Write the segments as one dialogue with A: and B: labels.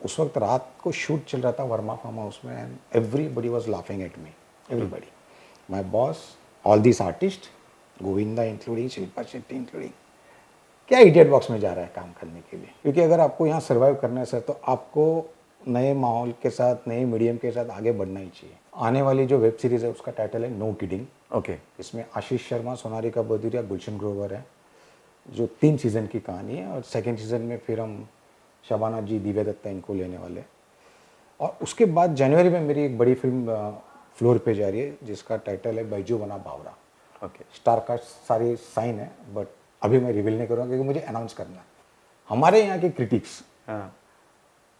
A: उस वक्त रात को शूट चल रहा था वर्मा फार्म हाउस में and everybody was laughing at me, everybody, my boss, all this artist, Govinda including, Shilpa Shetty including, क्या इडियट बॉक्स में जा रहा है काम करने के लिए। क्योंकि अगर आपको यहाँ सर्वाइव करना है सर, तो आपको नए माहौल के साथ, नए मीडियम के साथ आगे बढ़ना ही चाहिए। आने वाली जो वेब सीरीज़ है उसका टाइटल है नो किडिंग।
B: ओके।
A: इसमें आशीष शर्मा, सोनारिका बदूरिया, गुलशन ग्रोवर है, जो 3 सीज़न की कहानी है। और सेकेंड सीज़न में फिर हम शबाना जी, दिव्या दत्ता इनको लेने वाले। और उसके बाद जनवरी में मेरी एक बड़ी फिल्म फ्लोर पे जा रही है जिसका टाइटल है बैजू बना बावरा।
B: ओके।
A: स्टार का सारी साइन है, बट अभी मैं रिवील नहीं करूँगा क्योंकि मुझे अनाउंस करना है। हमारे यहाँ के क्रिटिक्स,
B: हाँ।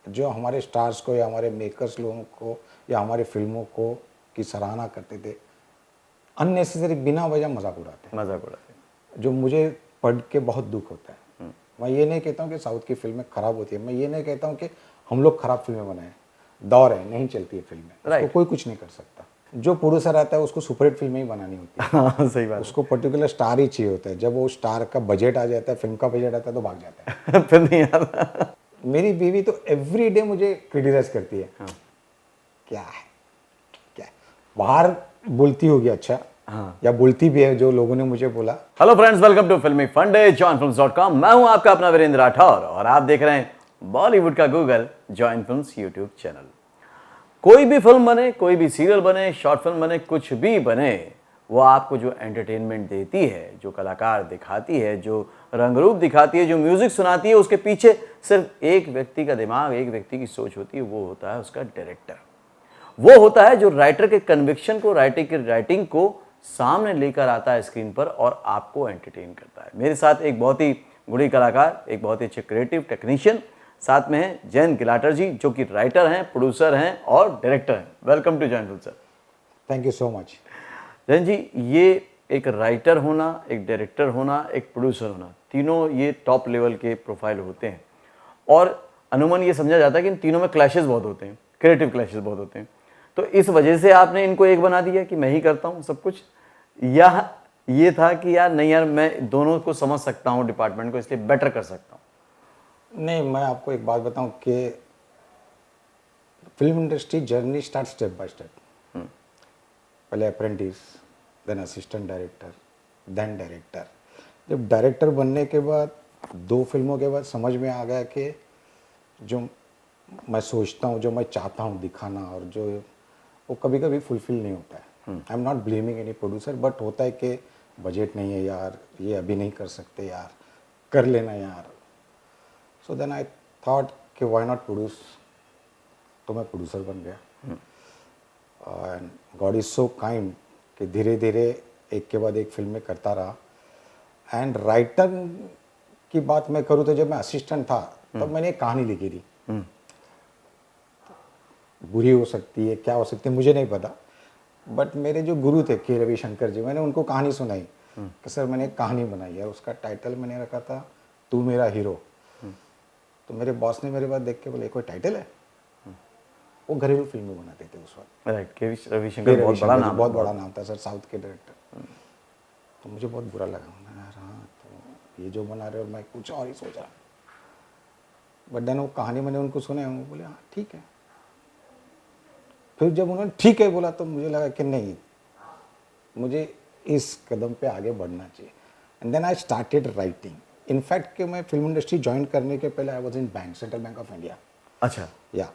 A: जो हमारे स्टार्स को या हमारे मेकर्स लोगों को या हमारे फिल्मों को की सराहना करते थे, अननेसेसरी बिना वजह मजाक उड़ाते, जो मुझे पढ़ के बहुत दुख होता है। मैं ये नहीं कहता हूँ कि साउथ की फिल्में खराब होती है, मैं ये नहीं कहता हूँ कि हम लोग खराब फिल्में बनाएं, दौर है, नहीं चलती है फिल्में, उसको कोई कुछ नहीं कर सकता। जो प्रोड्यूसर आता है उसको सुपरहिट फिल्में ही बनानी होती है।
B: हाँ, सही बात।
A: उसको पर्टिकुलर स्टार ही चाहिए होता है। जब वो स्टार का बजट आ जाता है, फिल्म का बजट आता है, तो भाग जाता है।
B: फिर नहीं आता।
A: मेरी बीवी तो एवरी डे मुझे क्रिटिसाइज करती है।
B: हाँ।
A: क्या है बाहर बोलती होगी, अच्छा
B: हाँ।
A: या बोलती भी है, जो लोगों ने मुझे बोला।
B: हेलो फ्रेंड्स, वेलकम टू फिल्मी फंडे, joinfilms.com। मैं हूं आपका अपना वीरेंद्र राठौर और आप देख रहे हैं बॉलीवुड का Google, join films YouTube channel. कोई भी फिल्म बने, कोई भी सीरियल बने, शॉर्ट फिल्म बने, कुछ भी बने, वो आपको जो एंटरटेनमेंट देती है, जो कलाकार दिखाती है, जो रंग रूप दिखाती है, जो म्यूजिक सुनाती है, उसके पीछे सिर्फ एक व्यक्ति का दिमाग, एक व्यक्ति की सोच होती है। वो होता है उसका डायरेक्टर। वो होता है जो राइटर के कन्विक्शन को, राइटिंग को सामने लेकर आता है स्क्रीन पर और आपको एंटरटेन करता है। मेरे साथ एक बहुत ही गुणी कलाकार, एक बहुत ही अच्छे क्रिएटिव टेक्नीशियन साथ में हैं, जयंत गिलाटर जी, जो कि राइटर हैं, प्रोड्यूसर हैं और डायरेक्टर हैं। Welcome to join film sir.
A: Thank you so much.
B: Jayant ji, ये एक राइटर होना, एक डायरेक्टर होना, एक प्रोड्यूसर होना, तीनों ये टॉप लेवल के प्रोफाइल होते हैं और अमूमन ये समझा जाता है कि इन तीनों में क्लैशेस बहुत होते हैं, क्रिएटिव क्लैशेस बहुत होते हैं। तो इस वजह से आपने इनको एक बना दिया कि मैं ही करता हूँ सब कुछ, या ये था कि यार नहीं यार, मैं दोनों को समझ सकता हूँ डिपार्टमेंट को, इसलिए बेटर कर सकता हूँ?
A: नहीं, मैं आपको एक बात बताऊं कि film industry journey start step by step. पहले apprentice, then assistant director, then director. जब डायरेक्टर बनने के बाद 2 फिल्मों के बाद समझ में आ गया कि जो मैं सोचता हूँ, जो मैं चाहता हूँ दिखाना, और जो वो कभी कभी फुलफिल नहीं होता है। I am not blaming any producer, but होता है कि बजट नहीं है यार, ये अभी नहीं कर सकते यार, कर लेना यार। सो देन आई थॉट कि व्हाई नॉट प्रोड्यूस, तो मैं प्रोड्यूसर बन गया। And God is so kind कि धीरे धीरे एक के बाद एक फिल्म में करता रहा। एंड राइटर की बात मैं करूँ तो जब मैं असिस्टेंट था तब मैंने एक कहानी लिखी थी। बुरी हो सकती है, क्या हो सकती है, मुझे नहीं पता, बट मेरे जो गुरु थे के रविशंकर जी, मैंने उनको कहानी सुनाई कि सर मैंने एक कहानी बनाई है, उसका टाइटल मैंने रखा था तू मेरा हीरो। तो मेरे बॉस ने मेरे बात देख के बोले कोई टाइटल है? वो घरेलू फिल्में बनाते थे उस वक्त।
B: राइट, के रविशंकर बहुत बड़ा नाम,
A: बहुत बड़ा नाम था सर, साउथ के डायरेक्टर। तो मुझे बहुत बुरा लगा, मैंने यार हाँ, तो ये जो बना रहे और मैं कुछ और ही सोचा। बट देन वो कहानी मैंने उनको सुने, वो बोले हाँ ठीक है। फिर जब उन्होंने ठीक है बोला तो मुझे लगा कि नहीं, मुझे इस कदम पे आगे बढ़ना चाहिए। And then I started writing. In fact कि मैं फिल्म इंडस्ट्री ज्वाइन करने के पहले I was in bank, Central Bank of India.
B: अच्छा।
A: या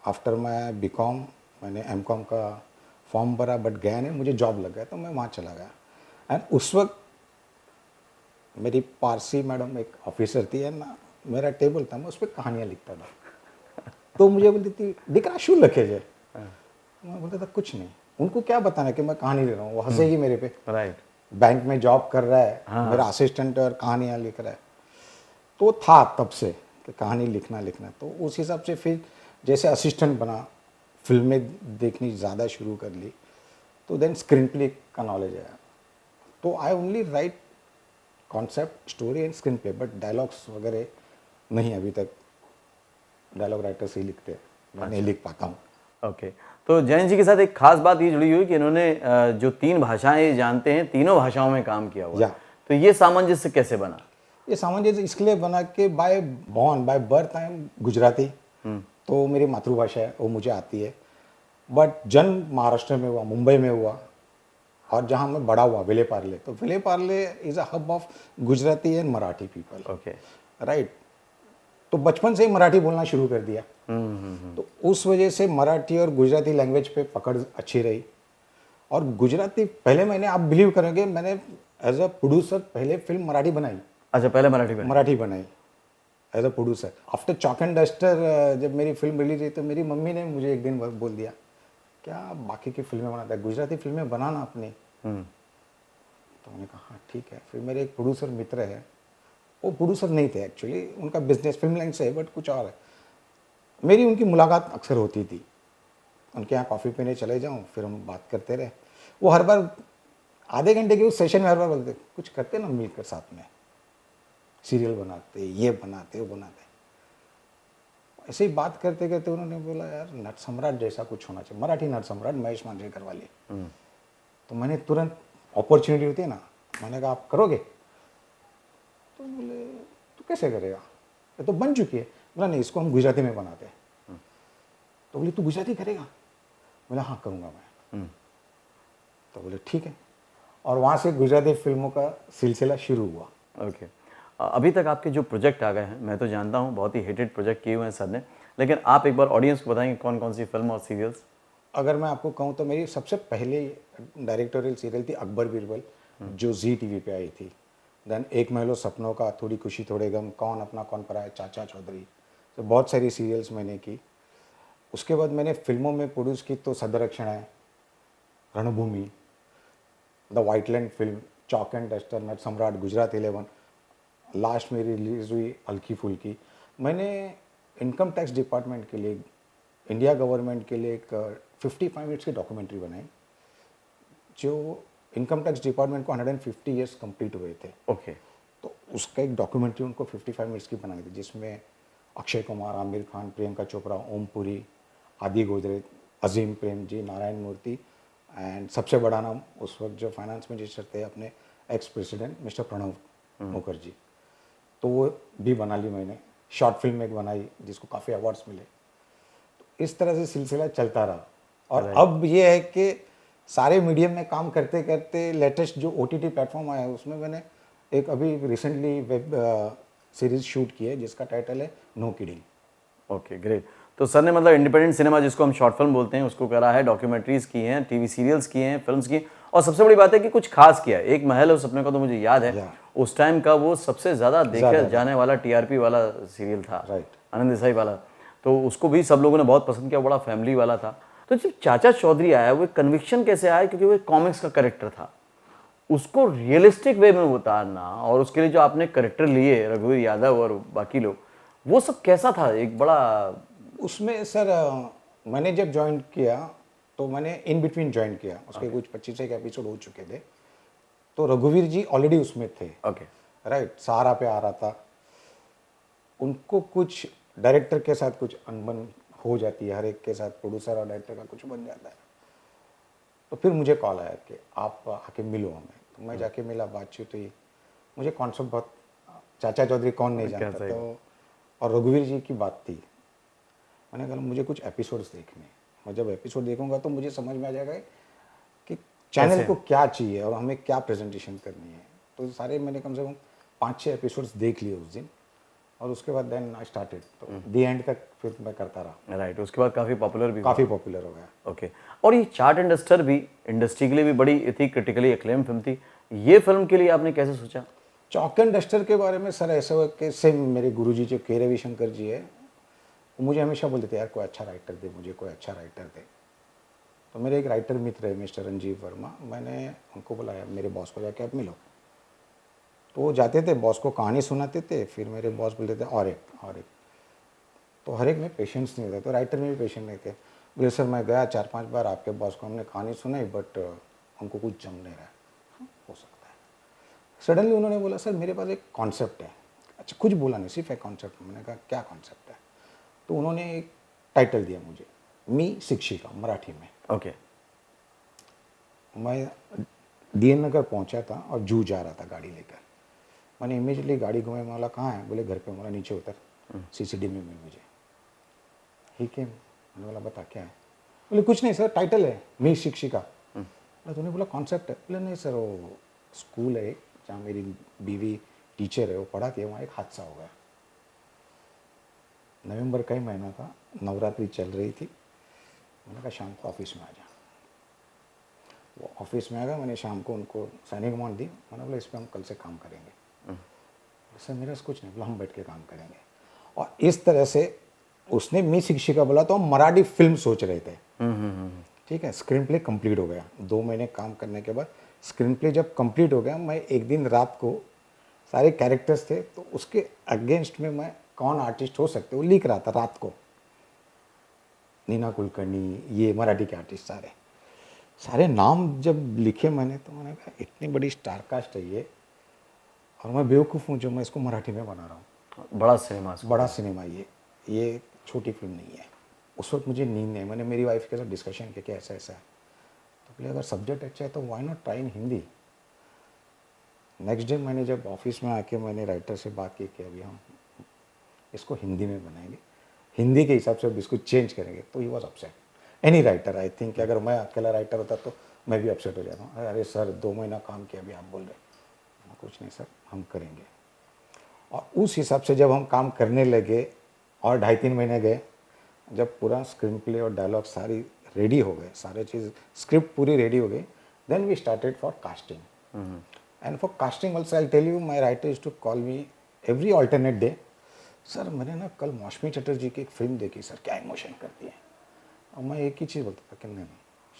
A: आफ्टर मैं बीकॉम, मैंने एमकॉम का फॉर्म भरा बट गया नहीं, मुझे जॉब लग गया तो मैं वहाँ चला गया। एंड उस वक्त मेरी पारसी मैडम एक ऑफिसर थी है ना, मेरा टेबल था, मैं उस पर कहानियाँ लिखता था। तो मुझे बोलती थी दिख रहा शू लखे जे, मैं बोलता था कुछ नहीं, उनको क्या बताना कि मैं कहानी लिख रहा हूँ, वो हंसेगी मेरे पे।
B: राइट।
A: बैंक में जॉब कर रहा है,
B: हाँ।
A: मेरा असिस्टेंट और कहानियाँ लिख रहा है। तो था तब से कि कहानी लिखना। तो उस हिसाब से फिर जैसे असिस्टेंट बना, फिल्में देखनी ज़्यादा शुरू कर ली, तो देन स्क्रीन प्ले का नॉलेज आया। तो I only right concept, story and screen play, but dialogues वगैरह नहीं, अभी तक डायलॉग राइटर से ही लिखते हैं, मैं नहीं लिख पाता हूँ।
B: ओके। तो जयंत जी के साथ एक खास बात ये जुड़ी हुई कि इन्होंने जो 3 भाषाएं जानते हैं, तीनों भाषाओं में काम किया हुआ है। तो ये सामंजस्य कैसे बना?
A: ये सामंजस्य इसलिए बना कि by born, by birth I am Gujarati, तो मेरी मातृभाषा है, वो मुझे आती है। बट जन्म महाराष्ट्र में हुआ, मुंबई में हुआ, और जहाँ मैं बड़ा हुआ विले पार्ले, तो Vile Parle is a hub of Gujarati and Marathi people,
B: okay.
A: Right. तो बचपन से ही मराठी बोलना शुरू कर दिया। तो उस वजह से मराठी और गुजराती लैंग्वेज पे पकड़ अच्छी रही। और गुजराती पहले मैंने, आप बिलीव करेंगे, मैंने एज अ प्रोड्यूसर पहले फिल्म मराठी बनाई,
B: अच्छा, पहले मराठी में।
A: मराठी बनाई as a producer. After chalk and duster जब मेरी फिल्म रिलीज हुई तो मेरी मम्मी ने मुझे एक दिन बोल दिया, क्या बाकी की फिल्में बनाता है, गुजराती फिल्में बनाना अपनी। तो मैंने कहा हाँ ठीक है। फिर मेरे एक प्रोड्यूसर मित्र है, वो प्रोड्यूसर नहीं थे एक्चुअली, उनका बिजनेस फिल्म लाइन से है बट कुछ और है। मेरी उनकी मुलाकात अक्सर होती थी, उनके यहाँ कॉफ़ी पीने चले जाऊँ, फिर हम बात करते रहे। वो हर बार आधे घंटे के उस सेशन में हर बार बोलते कुछ करते ना मिलकर साथ में, सीरियल बनाते, ये बनाते, वो बनाते। ऐसे ही बात करते करते उन्होंने बोला यार नट सम्राट जैसा कुछ होना चाहिए, मराठी नट सम्राट महेश मांजरेकर वाली। तो मैंने तुरंत, अपॉर्चुनिटी होती है ना, मैंने कहा आप करोगे? तो बोले तू कैसे करेगा, ये तो बन चुकी है। बोला नहीं, इसको हम गुजराती में बनाते हैं। तो बोले तू गुजराती करेगा? बोला हाँ करूँगा मैं। तो बोले ठीक है, और वहाँ से गुजराती फिल्मों का सिलसिला शुरू हुआ।
B: ओके। अभी तक आपके जो प्रोजेक्ट आ गए हैं, मैं तो जानता हूँ बहुत ही हिटेड प्रोजेक्ट किए हुए हैं सर ने, लेकिन आप एक बार ऑडियंस को बताएंगे कौन कौन सी फिल्म और सीरियल्स?
A: अगर मैं आपको कहूँ तो मेरी सबसे पहले डायरेक्टोरियल सीरियल थी अकबर बीरबल, जो जी टीवी पे आई थी। देन एक महलो सपनों का, थोड़ी खुशी थोड़े गम, कौन अपना कौन पराया, चाचा चौधरी। तो बहुत सारी सीरियल्स मैंने की। उसके बाद मैंने फिल्मों में प्रोड्यूस की तो सदरक्षण है, Ranbhoomi, the Whiteland film, chalk and duster, Nat Samrat, Gujarat 11, last में रिलीज हुई हल्की फुल्की। मैंने इनकम टैक्स डिपार्टमेंट के लिए, इंडिया गवर्नमेंट के लिए एक 55 मिनट्स की डॉक्यूमेंट्री बनाई, जो इनकम टैक्स डिपार्टमेंट को 150 ईयर्स कंप्लीट हुए थे।
B: ओके।
A: तो उसका एक डॉक्यूमेंट्री उनको 55 मिनट्स की बनाई थी, जिसमें अक्षय कुमार, आमिर खान, प्रियंका चोपड़ा, ओम पुरी, आदि गोदरेज, अजीम प्रेम जी, नारायण मूर्ति, एंड सबसे बड़ा नाम उस वक्त जो फाइनेंस मिनिस्टर थे अपने ex president mister Pranab Mukherjee. तो वो भी बना ली मैंने। शॉर्ट फिल्म एक बनाई जिसको काफ़ी अवार्ड्स मिले। तो इस तरह से सिलसिला चलता रहा। और अब ये है कि सारे मीडियम में काम करते करते लेटेस्ट जो OTT प्लेटफॉर्म आया है उसमें मैंने एक अभी रिसेंटली वेब सीरीज शूट की है जिसका टाइटल है नो किडिंग।
B: Okay, great. तो सर ने मतलब इंडिपेंडेंट सिनेमा जिसको हम शॉर्ट फिल्म बोलते हैं उसको करा है, डॉक्यूमेंट्रीज की हैं, टीवी सीरियल्स की हैं, फिल्म्स की, और सबसे बड़ी बात है कि कुछ खास किया है। एक महल और सपने का तो मुझे याद है,
A: Yeah.
B: उस टाइम का वो सबसे ज़्यादा देखा जाने वाला TRP वाला सीरियल था,
A: Right.
B: आनंद देसाई वाला। तो उसको भी सब लोगों ने बहुत पसंद किया, बड़ा फैमिली वाला था। तो जब चाचा चौधरी आया, वो कन्विक्शन कैसे आया, क्योंकि वो कॉमिक्स का कैरेक्टर था, उसको रियलिस्टिक वे में उतारना, और उसके लिए जो आपने कैरेक्टर लिए रघुवीर यादव और बाकी लोग, वो सब कैसा था? एक बड़ा
A: उसमें सर मैंने जब ज्वाइन किया तो मैंने इन बिटवीन ज्वाइन किया, उसके कुछ 25 एक एपिसोड हो चुके थे। तो रघुवीर जी ऑलरेडी उसमें थे,
B: ओके।
A: राइट, सहारा पे आ रहा था। उनको कुछ डायरेक्टर के साथ कुछ अनबन हो जाती है, हर एक के साथ प्रोड्यूसर और डायरेक्टर का कुछ बन जाता है। तो फिर मुझे कॉल आया कि आप आके मिलो हमें। तो मैं जाके मिला, बातचीत हुई। मुझे कॉन्सेप्ट बहुत, चाचा चौधरी कौन नहीं
B: क्या
A: जानता,
B: सही।
A: तो और रघुवीर जी की बात थी। मैंने कहा मुझे कुछ एपिसोड्स देखने, मैं जब एपिसोड देखूंगा तो मुझे समझ में आ जाएगा कि चैनल
B: कैसे?
A: को क्या चाहिए और हमें क्या प्रेजेंटेशन करनी है। तो सारे मैंने कम से कम 5-6 एपिसोड्स देख लिए उस दिन, और उसके बाद देन आई स्टार्टेड, तो दी एंड तक फिर मैं करता रहा।
B: राइट, उसके बाद काफ़ी पॉपुलर भी हुआ।
A: काफ़ी पॉपुलर हो गया।
B: ओके। और ये चार्ट एंड डस्टर भी इंडस्ट्री के लिए भी बड़ी थी, क्रिटिकली एक्लेम फिल्म थी। ये फिल्म के लिए आपने कैसे सोचा?
A: चॉक एंड डस्टर के बारे में सर ऐसा हुआ कि सेम मेरे गुरुजी जो के रविशंकर जी है, वो मुझे हमेशा बोलते थे यार कोई अच्छा राइटर दे, मुझे कोई अच्छा राइटर दे। तो मेरे एक राइटर मित्र है मिस्टर रंजीव वर्मा, मैंने उनको बुलाया, मेरे बॉस को जाके आप मिलो। तो वो जाते थे, बॉस को कहानी सुनाते थे, फिर मेरे बॉस बोलते थे और एक। तो हर एक में पेशेंस नहीं होता, तो राइटर में भी पेशेंस नहीं थे। बोले सर मैं गया 4-5 बार आपके बॉस को, हमने कहानी सुनाई बट हमको कुछ जम नहीं रहा है। हो सकता है। सडनली उन्होंने बोला सर मेरे पास एक कॉन्सेप्ट है। अच्छा, कुछ बोला नहीं, सिर्फ एक कॉन्सेप्ट। मैंने कहा क्या कॉन्सेप्ट है? तो उन्होंने एक टाइटल दिया मुझे, मी शिक्षिका, मराठी में।
B: ओके।
A: मैं DN नगर पहुंचा था और जू जा रहा था गाड़ी लेकर। मैंने इमीडिएटली गाड़ी घुमाई, बोला कहाँ है? बोले घर पे। बोला नीचे उतर, CCTV में मुझे। ही केम, मैंने बोला बता क्या है? बोले कुछ नहीं सर, टाइटल है मी शिक्षिका। बोला तूने बोला कॉन्सेप्ट है? बोले नहीं सर, वो स्कूल है जहाँ मेरी बीवी टीचर है, वो पढ़ाती है, वहाँ एक हादसा हो गया। नवंबर का ही महीना था, नवरात्रि चल रही थी। मैंने कहा शाम को ऑफिस में आ जा। वो ऑफिस में आ गया, मैंने शाम को उनको साइनिंग अमाउंट दी। मैंने बोला इस पर हम कल से काम करेंगे। सर मेरा से कुछ नहीं, बोला हम बैठ के काम करेंगे। और इस तरह से उसने मी शिक्षिका बोला, तो हम मराठी फिल्म सोच रहे थे। ठीक है, स्क्रीन प्ले कंप्लीट हो गया। 2 महीने काम करने के बाद स्क्रीन प्ले जब कंप्लीट हो गया, मैं एक दिन रात को सारे कैरेक्टर्स थे तो उसके अगेंस्ट में मैं कौन आर्टिस्ट हो सकते वो लिख रहा था रात को। नीना कुलकर्णी, ये मराठी के आर्टिस्ट सारे सारे नाम जब लिखे मैंने, तो मैंने कहा इतनी बड़ी स्टार कास्ट है ये, और मैं बेवकूफ़ हूँ जो मैं इसको मराठी में बना रहा हूँ।
B: बड़ा सिनेमा
A: बड़ा सिनेमा ये छोटी फिल्म नहीं है। उस वक्त मुझे नींद नहीं, मैंने मेरी वाइफ के साथ डिस्कशन किया कि ऐसा ऐसा है। तो बोले अगर सब्जेक्ट अच्छा है तो why not try in Hindi. Next day मैंने जब ऑफिस में आके मैंने राइटर से बात की कि अभी हम इसको हिंदी में बनाएंगे, हिंदी के हिसाब से अब इसको चेंज करेंगे, तो he was upset. Any writer I think, अगर मैं अकेला राइटर होता तो मैं भी अपसेट हो जाता हूँ। अरे सर 2 महीना काम किया, अभी आप बोल रहे। कुछ नहीं सर, हम करेंगे। और उस हिसाब से जब हम काम करने लगे और 2.5-3 महीने गए, जब पूरा स्क्रीन प्ले और डायलॉग सारी रेडी हो गए, सारे चीज़ स्क्रिप्ट पूरी रेडी हो गई, then we started for casting. And for casting also I tell you, my writer is to call me every alternate day. Sir मैंने ना कल मौसमी चटर्जी की एक फिल्म देखी सर, क्या इमोशन करती है। और मैं एक ही चीज़ बोलता था कि नहीं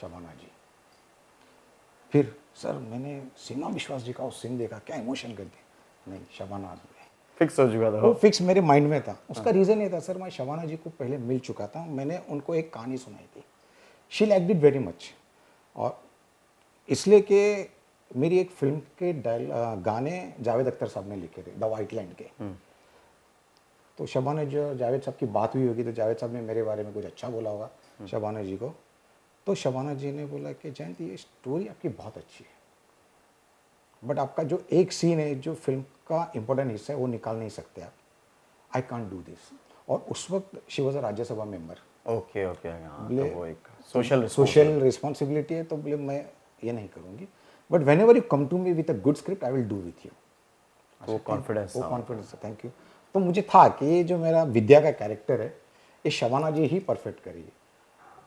A: शबाना जी। फिर सर मैंने सीमा विश्वास जी का उस सीन देखा, क्या इमोशन करती है। नहीं शबाना जी।
B: फिक्स हो चुका था
A: वो फिक्स मेरे माइंड में था। उसका रीज़न ये था सर, मैं शबाना जी को पहले मिल चुका था, मैंने उनको एक कहानी सुनाई थी। She liked it very much. और इसलिए कि मेरी एक फिल्म के गाने जावेद अख्तर साहब ने लिखे थे, द वाइट लैंड के। तो शबाना जो जावेद साहब की बात हुई होगी, तो जावेद साहब ने मेरे बारे में कुछ अच्छा बोला होगा शबाना जी को। तो शबाना जी ने बोला कि जयंत ये स्टोरी आपकी बहुत अच्छी है, बट आपका जो एक सीन है जो फिल्म का इंपॉर्टेंट हिस्सा है वो निकाल नहीं सकते आप। I can't do this. और उस वक्त she was a Rajya Sabha member.
B: Okay okay, हाँ,
A: बोले
B: तो वो एक सोशल
A: सोशल रिस्पॉन्सिबिलिटी है, तो बोले मैं ये नहीं करूँगी, but whenever you come to me with a good script I will do with you.
B: वो कॉन्फिडेंस
A: वो कॉन्फिडेंस है, थैंक यू। तो मुझे था कि ये जो मेरा विद्या का कैरेक्टर है ये शबाना जी ही परफेक्ट करेगी।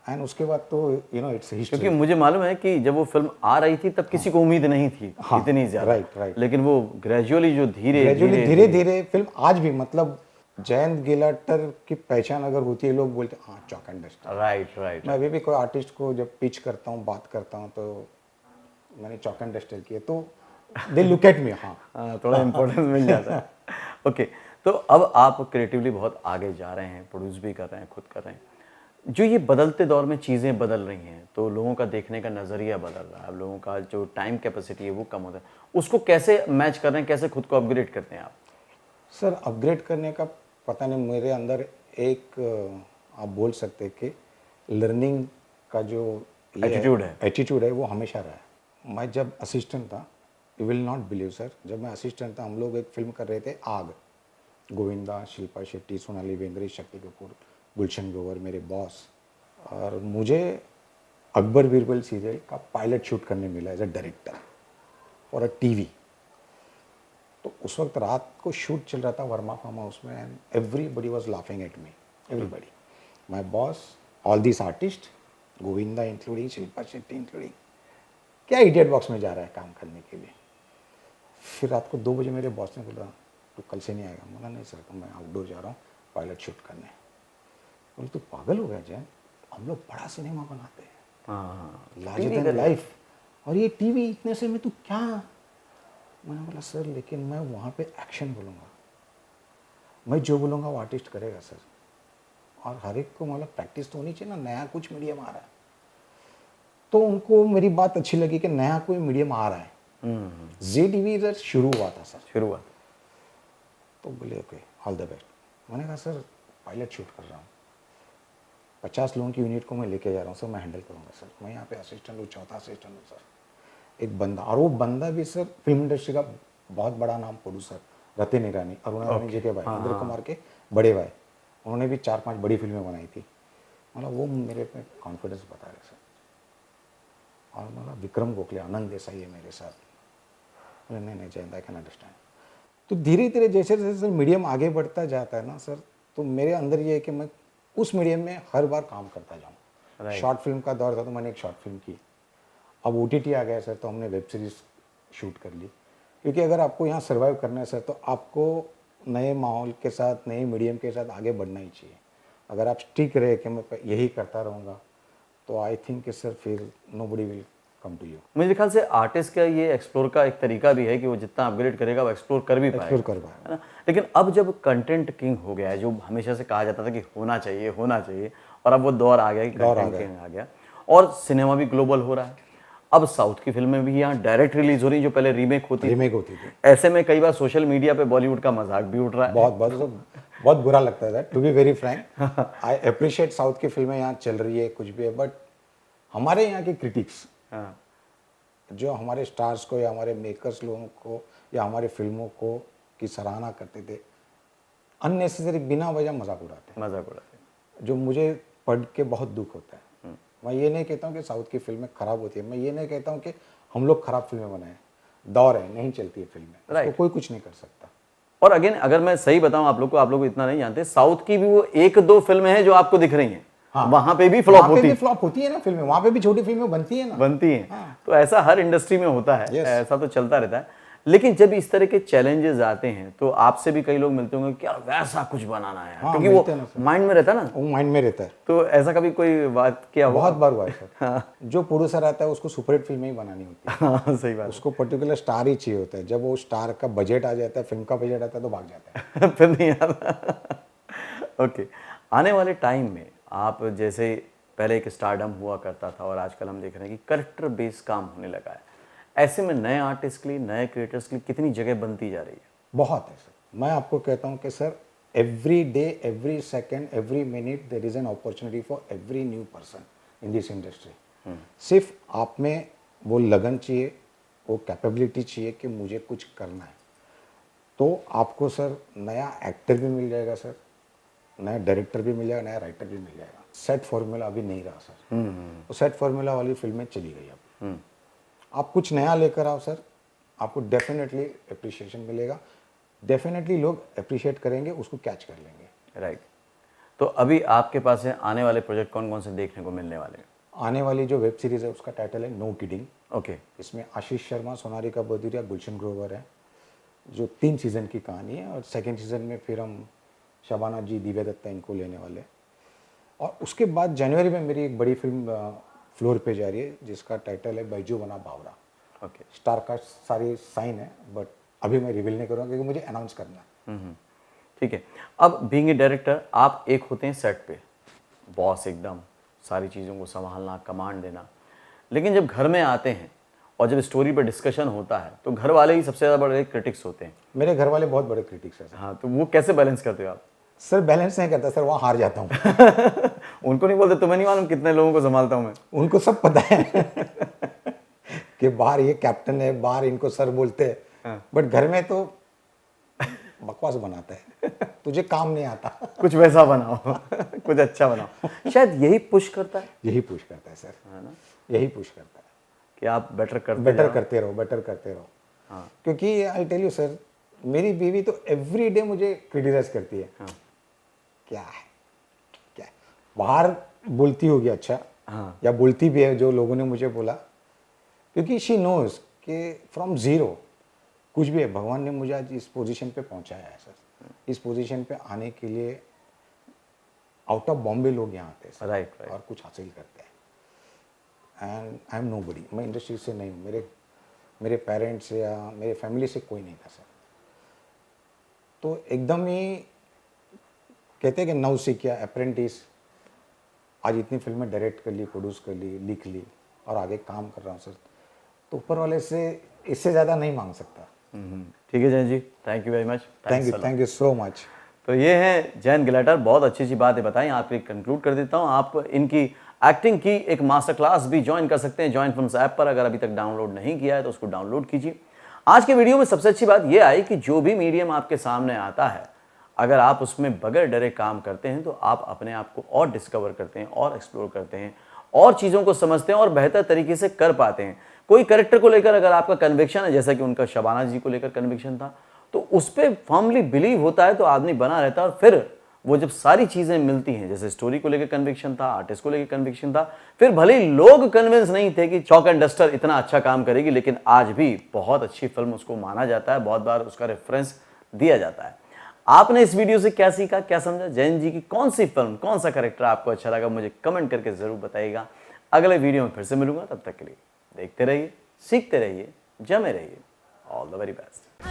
A: एंड उसके बाद तो इट्स हिस्ट्री।
B: क्योंकि मुझे मालूम है कि जब वो फिल्म आ रही थी तब किसी को उम्मीद नहीं थी इतनी ज्यादा।
A: राइट।
B: लेकिन वो ग्रेजुअली जो
A: धीरे धीरे फिल्म आज भी, मतलब जयंत गिलाटर की पहचान अगर होती है, लोग बोलते हैं हाँ चॉक एंड डस्टर।
B: राइट।
A: मैं अभी भी कोई आर्टिस्ट को जब पिच करता हूँ, बात करता हूँ, तो मैंने चॉक एंड डस्टर किया तो दे लुक एट मी। हाँ
B: थोड़ा इम्पोर्टेंस मिल जाता है। ओके, तो अब आप क्रिएटिवली बहुत आगे जा रहे हैं, प्रोड्यूस भी कर रहे हैं, खुद कर रहे हैं। जो ये बदलते दौर में चीज़ें बदल रही हैं, तो लोगों का देखने का नज़रिया बदल रहा है, लोगों का जो टाइम कैपेसिटी है वो कम होता है, उसको कैसे मैच कर रहे हैं, कैसे खुद को अपग्रेड करते हैं आप?
A: सर अपग्रेड करने का पता नहीं, मेरे अंदर एक आप बोल सकते हैं कि लर्निंग का जो एटीट्यूड है वो हमेशा रहा है। मैं जब असिस्टेंट था, you will not believe sir, जब मैं असिस्टेंट था हम लोग एक फिल्म कर रहे थे आग, गोविंदा, शिल्पा शेट्टी, सोनाली बेंद्रे, शक्ति कपूर, गुलशन ग्रोवर मेरे बॉस। और मुझे अकबर बीरबल सीरियल का पायलट शूट करने मिला as a director for a TV. तो उस वक्त रात को शूट चल रहा था वर्मा फार्म हाउस में, and everybody was laughing at me, everybody, my boss, all this artist, Govinda including, Shilpa Shetty including, क्या इडियट बॉक्स में जा रहा है काम करने के लिए। फिर रात को 2 बजे मेरे बॉस ने बोला तू कल से नहीं आएगा। बोला नहीं सर, तो मैं आउटडोर जा रहा हूँ पायलट शूट करने। बोले तू पागल हो गया जैन, हम लोग बड़ा सिनेमा बनाते हैं, लार्जर देन लाइफ, और ये टीवी इतने से में तू क्या। मैंने बोला सर लेकिन मैं वहाँ पे एक्शन बोलूँगा, मैं जो बोलूँगा वो आर्टिस्ट करेगा सर, और हर एक को मतलब प्रैक्टिस तो होनी चाहिए ना, नया कुछ मीडियम आ रहा है। तो उनको मेरी बात अच्छी लगी कि नया कोई मीडियम आ रहा है। जी टीवी इधर शुरू हुआ था सर,
B: शुरुआत।
A: तो बोले ओके ऑल द बेस्ट। मैंने कहा सर पायलट शूट कर रहा हूँ, 50 लोगों की यूनिट को मैं लेके जा रहा हूँ सर, मैं हैंडल करूँगा सर, मैं यहाँ पे असिस्टेंट हूँ, चौथा असिस्टेंट हूँ सर। एक बंदा, और वो बंदा भी सर फिल्म इंडस्ट्री का बहुत बड़ा नाम प्रोड्यूसर, रतिन ईरानी, अरुणा रानी जी के भाई, इंद्र कुमार के बड़े भाई, उन्होंने भी 4-5 बड़ी फिल्में बनाई थी। मतलब वो मेरे पे कॉन्फिडेंस बता रहे सर। और मतलब विक्रम गोखले, आनंद देसाई है मेरे साथ। बोले नहीं नहीं जयंत, आई कैन अंडरस्टैंड। तो धीरे धीरे जैसे जैसे सर मीडियम आगे बढ़ता जाता है ना सर, तो मेरे अंदर ये है कि मैं उस मीडियम में हर बार काम करता जाऊँ।
B: Right.
A: शॉर्ट फिल्म का दौर था तो मैंने एक शॉर्ट फिल्म की। अब OTT आ गया सर, तो हमने वेब सीरीज शूट कर ली। क्योंकि अगर आपको यहाँ सर्वाइव करना है सर, तो आपको नए माहौल के साथ, नए मीडियम के साथ आगे बढ़ना ही चाहिए। अगर आप स्टिक रहे कि मैं यही करता रहूँगा, तो आई थिंक कि सर फिर nobody will come to you.
B: मुझे ख्याल से आर्टिस्ट का ये एक्सप्लोर का एक तरीका भी है कि वो जितना अपग्रेड करेगा वो एक्सप्लोर कर भी पाएगा,
A: एक्सप्लोर कर पाएगा।
B: है ना। लेकिन अब जब कंटेंट किंग हो गया है, जो हमेशा से कहा जाता था कि होना चाहिए, और अब वो दौर आ गया कि कंटेंट किंग आ गया, और सिनेमा भी ग्लोबल हो रहा है। अब साउथ की फिल्में भी यहाँ डायरेक्ट रिलीज हो रही, जो पहले रीमेक होती
A: थी।
B: ऐसे में कई बार सोशल मीडिया पे बॉलीवुड का मजाक भी उठ रहा है।
A: बहुत बुरा लगता है to be very frank. I appreciate south की फिल्में यहाँ चल रही है, कुछ भी है, बट हमारे यहाँ के क्रिटिक्स जो हमारे स्टार्स को या हमारे मेकर्स लोगों को या हमारे फिल्मों को की सराहना करते थे, अननेसेसरी बिना वजह मजाक उड़ाते, जो मुझे पढ़ के बहुत दुख होता है। मैं ये नहीं कहता हूँ कि साउथ की फिल्में खराब होती है, मैं ये नहीं कहता हूँ कि हम लोग खराब फिल्में बनाए, दौर है, नहीं चलती है फिल्में, उसको कोई कुछ नहीं कर सकता।
B: और अगेन अगर मैं सही बताऊं आप लोग को इतना नहीं जानते, साउथ की भी वो एक दो फिल्में हैं जो आपको दिख रही हैं। हाँ, वहां पे भी फ्लॉप
A: होती है ना फिल्में, वहां पे भी छोटी फिल्में बनती है।
B: हाँ। तो ऐसा हर इंडस्ट्री में होता है। ऐसा तो चलता रहता है। लेकिन जब इस तरह के चैलेंजेस आते हैं तो आपसे भी कई लोग मिलते होंगे कि यार वैसा कुछ बनाना है। हाँ, क्योंकि वो माइंड में रहता है ना,
A: वो माइंड में रहता है।
B: तो ऐसा कभी कोई बात क्या हुआ?
A: बहुत बार हुआ है सर। हाँ। जो प्रोड्यूसर आता है उसको सुपरहिट फिल्म ही बनानी होती है।
B: हाँ, सही बात।
A: उसको पर्टिकुलर स्टार ही चाहिए होता है। जब वो स्टार का बजट आ जाता है, फिल्म का बजट आता है, तो भाग जाता है।
B: फिर नहीं आता। ओके, आने वाले टाइम में आप जैसे पहले एक स्टारडम हुआ करता था और आजकल हम देख रहे हैं कि कैरेक्टर बेस्ड काम होने लगा है, ऐसे में नए आर्टिस्ट के लिए, नए क्रिएटर्स के लिए कितनी जगह बनती जा रही है?
A: बहुत है सर। मैं आपको कहता हूँ कि sir every day, every second, every minute there is an opportunity for every new person in this industry. सिर्फ आप में वो लगन चाहिए, वो कैपेबिलिटी चाहिए कि मुझे कुछ करना है, तो आपको सर नया एक्टर भी मिल जाएगा सर, नया डायरेक्टर भी मिल जाएगा, नया राइटर भी मिल जाएगा। सेट फॉर्मूला अभी नहीं रहा सर। तो सेट फॉर्मूला वाली फिल्में चली गई अब। आप कुछ नया लेकर आओ सर, आपको डेफिनेटली अप्रिशिएशन मिलेगा, डेफिनेटली लोग अप्रिशिएट करेंगे, उसको कैच कर लेंगे।
B: राइट। तो अभी आपके पास है आने वाले प्रोजेक्ट कौन कौन से देखने को मिलने वाले हैं?
A: आने वाली जो वेब सीरीज़ है उसका टाइटल है नो किडिंग।
B: ओके।
A: इसमें आशीष शर्मा, सोनारिका बदुरिया, गुलशन ग्रोवर है, जो 3 सीज़न की कहानी है। और सेकेंड सीज़न में फिर हम शबाना जी, दिव्या दत्ता इनको लेने वाले। और उसके बाद जनवरी में मेरी एक बड़ी फिल्म फ्लोर पे जा रही है जिसका टाइटल है बैजू बना बावरा।
B: ओके।
A: स्टार का सारी साइन है, बट अभी मैं रिवील नहीं करूँगा क्योंकि मुझे अनाउंस करना है।
B: ठीक है। अब बीइंग ए डायरेक्टर, आप एक होते हैं सेट पे बॉस, एकदम सारी चीज़ों को संभालना, कमांड देना, लेकिन जब घर में आते हैं और जब स्टोरी पर डिस्कशन होता है तो घर वाले ही सबसे ज़्यादा बड़े क्रिटिक्स होते हैं।
A: मेरे घर वाले बहुत बड़े क्रिटिक्स हैं।
B: हाँ, तो वो कैसे बैलेंस करते हो आप?
A: सर बैलेंस नहीं करता सर, वहाँ हार जाता हूँ।
B: उनको नहीं बोलते तुम्हें नहीं मालूम कितने लोगों को संभालता हूँ मैं?
A: उनको सब पता है कि बाहर ये कैप्टन है, बाहर इनको सर बोलते हैं। हाँ। बट घर में तो बकवास बनाता है, तुझे काम नहीं आता।
B: कुछ वैसा बनाओ, कुछ अच्छा बनाओ। शायद यही पुश करता है।
A: यही पुश करता है सर, है ना, यही पुश करता है
B: कि आप बेटर करते
A: रहो, बेटर करते रहो। हाँ। क्योंकि आई टेल यू सर, मेरी बीवी तो एवरी डे मुझे क्रिटिसाइज करती है। हाँ। क्या बाहर बोलती होगी अच्छा। हाँ। या बोलती भी है, जो लोगों ने मुझे बोला, क्योंकि शी नोज कि फ्रॉम जीरो कुछ भी है, भगवान ने मुझे आज इस पोजीशन पे पहुंचाया है सर। इस पोजीशन पे आने के लिए आउट ऑफ बॉम्बे लोग यहाँ आते हैं सर। राइट। और कुछ हासिल करते हैं। एंड आई एम नोबडी, मैं इंडस्ट्री से नहीं हूँ, मेरे पेरेंट्स या मेरे फैमिली से कोई नहीं था सर। तो एकदम ही कहते हैं कि नव सीखिया, अप्रेंटिस, आज इतनी फिल्में डायरेक्ट कर ली, प्रोड्यूस कर ली, लिख ली और आगे काम कर रहा हूँ सर। तो ऊपर वाले से इससे ज़्यादा नहीं मांग सकता।
B: ठीक है Jain ji, thank you very much.
A: Thank you so much.
B: तो ये है जैन गिलाटर, बहुत अच्छी अच्छी बातें बताई। आपके कंक्लूड कर देता हूँ, आप इनकी एक्टिंग की एक मास्टर क्लास भी ज्वाइन कर सकते हैं जॉइन फिल्म्स ऐप पर। अगर अभी तक डाउनलोड नहीं किया है तो उसको डाउनलोड कीजिए। आज के वीडियो में सबसे अच्छी बात यह आई कि जो भी मीडियम आपके सामने आता है, अगर आप उसमें बगैर डरे काम करते हैं तो आप अपने आप को और डिस्कवर करते हैं और एक्सप्लोर करते हैं और चीज़ों को समझते हैं और बेहतर तरीके से कर पाते हैं। कोई कैरेक्टर को लेकर अगर आपका कन्विक्शन है, जैसा कि उनका शबाना जी को लेकर कन्विक्शन था, तो उस पर फर्मली बिलीव होता है तो आदमी बना रहता है। और फिर वो जब सारी चीज़ें मिलती हैं, जैसे स्टोरी को लेकर कन्विक्शन था, आर्टिस्ट को लेकर कन्विक्शन था, फिर भले ही लोग कन्विंस नहीं थे कि चॉक एंड डस्टर इतना अच्छा काम करेगी, लेकिन आज भी बहुत अच्छी फिल्म उसको माना जाता है, बहुत बार उसका रेफरेंस दिया जाता है। आपने इस वीडियो से क्या सीखा, क्या समझा? जयंत जी की कौन सी फिल्म, कौन सा कैरेक्टर आपको अच्छा लगा, मुझे कमेंट करके जरूर बताइएगा। अगले वीडियो में फिर से मिलूंगा, तब तक के लिए देखते रहिए, सीखते रहिए, जमे रहिए। All the very best.